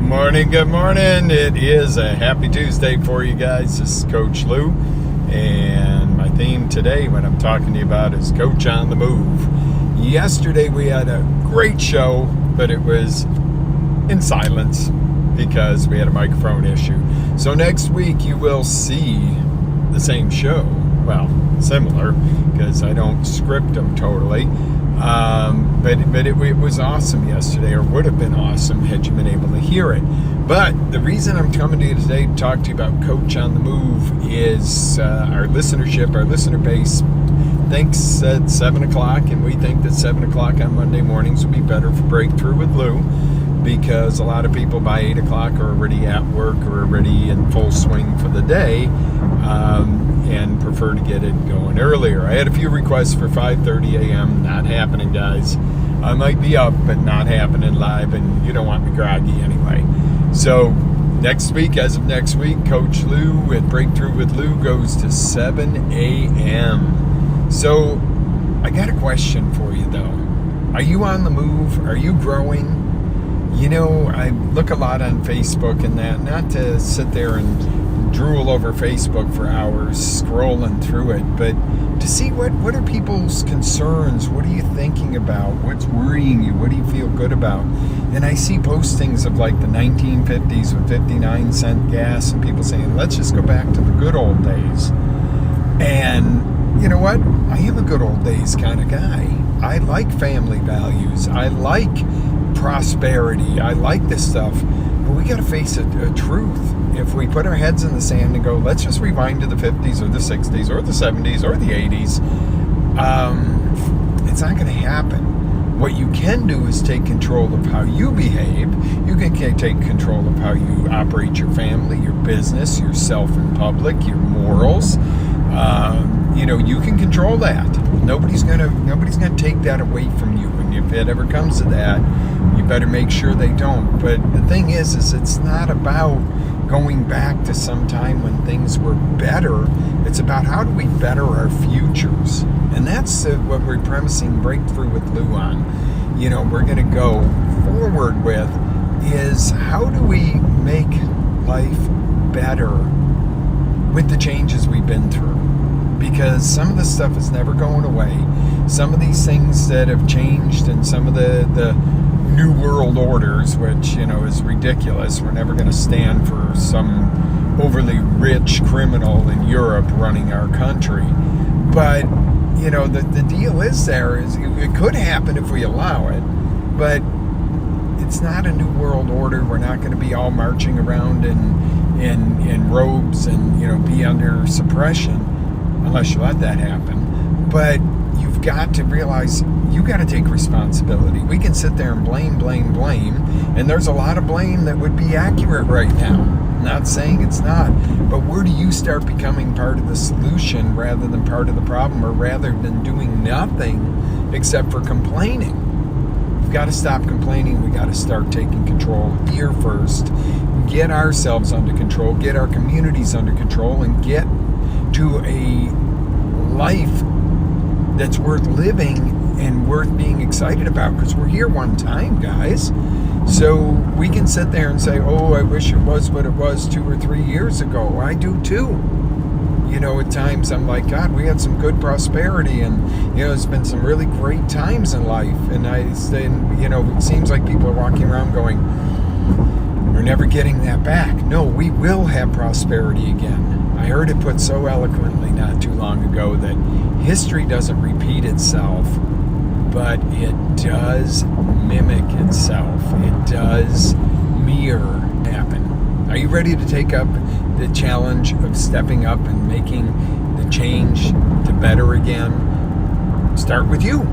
morning, good morning. It is a happy Tuesday for you guys. This is Coach Lou, and my theme today, what I'm talking to you about, is Coach on the Move. Yesterday we had a great show, but it was in silence because we had a microphone issue. So next week you will see the same show. Well, similar, because I don't script them totally. But it was awesome yesterday, or would have been awesome had you been able to hear it. But the reason I'm coming to you today to talk to you about Coach on the Move is our listenership, our listener base thinks at 7 o'clock, and we think that 7 o'clock on Monday mornings will be better for Breakthrough with Lou, because a lot of people by 8 o'clock are already at work or already in full swing for the day, and prefer to get it going earlier. I had a few requests for 5:30 a.m. Not happening, guys. I might be up, but not happening live, and you don't want me groggy anyway. So next week, as of next week, Coach Lou at Breakthrough with Lou goes to 7 a.m. So I got a question for you, though. Are you on the move? Are you growing? You know, I look a lot on Facebook and that, not to sit there and drool over Facebook for hours, scrolling through it, but to see what are people's concerns, what are you thinking about, what's worrying you, what do you feel good about. And I see postings of like the 1950s with 59-cent gas and people saying, let's just go back to the good old days. And you know what? I am a good old days kind of guy. I like family values. I like prosperity. I like this stuff. But we got to face a truth. If we put our heads in the sand and go, let's just rewind to the 50s or the 60s or the 70s or the 80s, it's not going to happen. What you can do is take control of how you behave. You can take control of how you operate your family, your business, yourself in public, your morals. You can control that. Nobody's gonna take that away from you. And if it ever comes to that, you better make sure they don't. But the thing is it's not about going back to some time when things were better. It's about how do we better our futures. And that's what we're premising Breakthrough with Lou on. We're going to go forward with is how do we make life better with the changes we've been through? Because some of the stuff is never going away. Some of these things that have changed and some of the New World Orders, which, is ridiculous. We're never going to stand for some overly rich criminal in Europe running our country. But, the deal is it could happen if we allow it, but it's not a New World Order. We're not going to be all marching around in robes and, be under suppression unless you let that happen. But you've got to realize you got to take responsibility. We can sit there and blame, and there's a lot of blame that would be accurate right now. Not saying it's not, but where do you start becoming part of the solution rather than part of the problem, or rather than doing nothing except for complaining? We've got to stop complaining. We got to start taking control here first, get ourselves under control, get our communities under control, and get to a life that's worth living and worth being excited about, because we're here one time, guys. So we can sit there and say, oh, I wish it was what it was 2 or 3 years ago. I do too. At times I'm like, God, we had some good prosperity, and it's been some really great times in life, and it seems like people are walking around going, we're never getting that back. No, we will have prosperity again. I heard it put so eloquently not too long ago that history doesn't repeat itself, but it does mimic itself. It does mirror happen. Are you ready to take up the challenge of stepping up and making the change to better again? Start with you.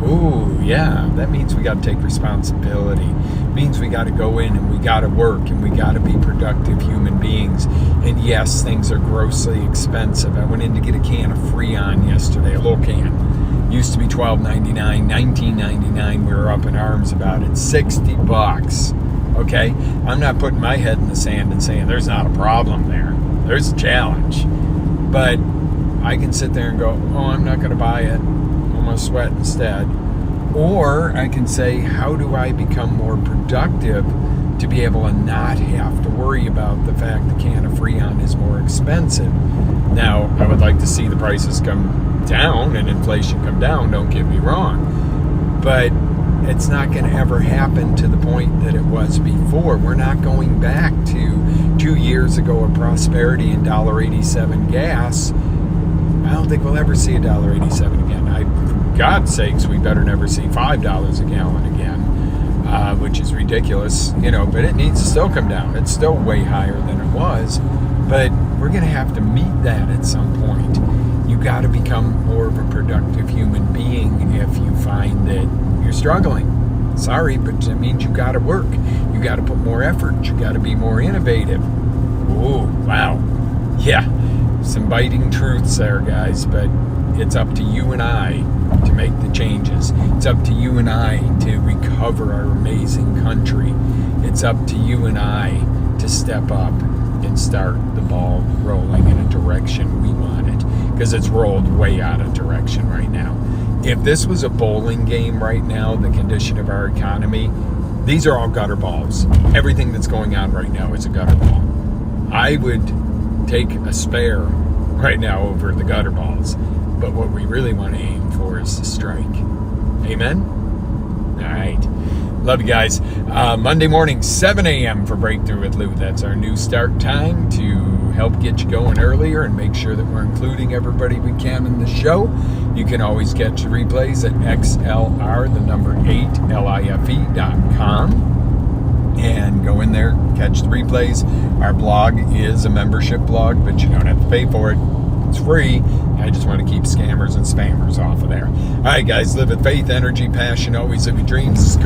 Oh, yeah, that means we got to take responsibility. It means we got to go in and we got to work and we got to be productive human beings. And yes, things are grossly expensive. I went in to get a can of Freon yesterday, a little can. Used to be $12.99, $19.99. We were up in arms about it. $60. Okay? I'm not putting my head in the sand and saying there's not a problem there. There's a challenge. But I can sit there and go, oh, I'm not going to buy it. I'm going to sweat instead. Or I can say, how do I become more productive to be able to not have to worry about the fact the can of Freon is more expensive. Now, I would like to see the prices come down and inflation come down, don't get me wrong. But it's not going to ever happen to the point that it was before. We're not going back to 2 years ago of prosperity and $1.87 gas. I don't think we'll ever see $1.87 again. For God's sakes, we better never see $5 a gallon again, which is ridiculous, but it needs to still come down. It's still way higher than it was, but we're going to have to meet that at some point. You got to become more of a productive human being if you find that you're struggling. Sorry, but that means you got to work. You got to put more effort. You got to be more innovative. Oh, wow. Yeah, some biting truths there, guys, but it's up to you and I to make the changes. It's up to you and I to recover our amazing country. It's up to you and I to step up and start the ball rolling in a direction we want it, because it's rolled way out of direction right now. If this was a bowling game right now, the condition of our economy, these are all gutter balls. Everything that's going on right now is a gutter ball. I would take a spare right now over the gutter balls, but what we really want to aim for is the strike. Amen? All right. Love you guys. Monday morning, 7 a.m. for Breakthrough with Lou. That's our new start time to help get you going earlier and make sure that we're including everybody we can in the show. You can always catch the replays at xlr8life.com and go in there, catch the replays. Our blog is a membership blog, but you don't have to pay for it. It's free. I just want to keep scammers and spammers off of there. All right, guys, live with faith, energy, passion, always live your dreams.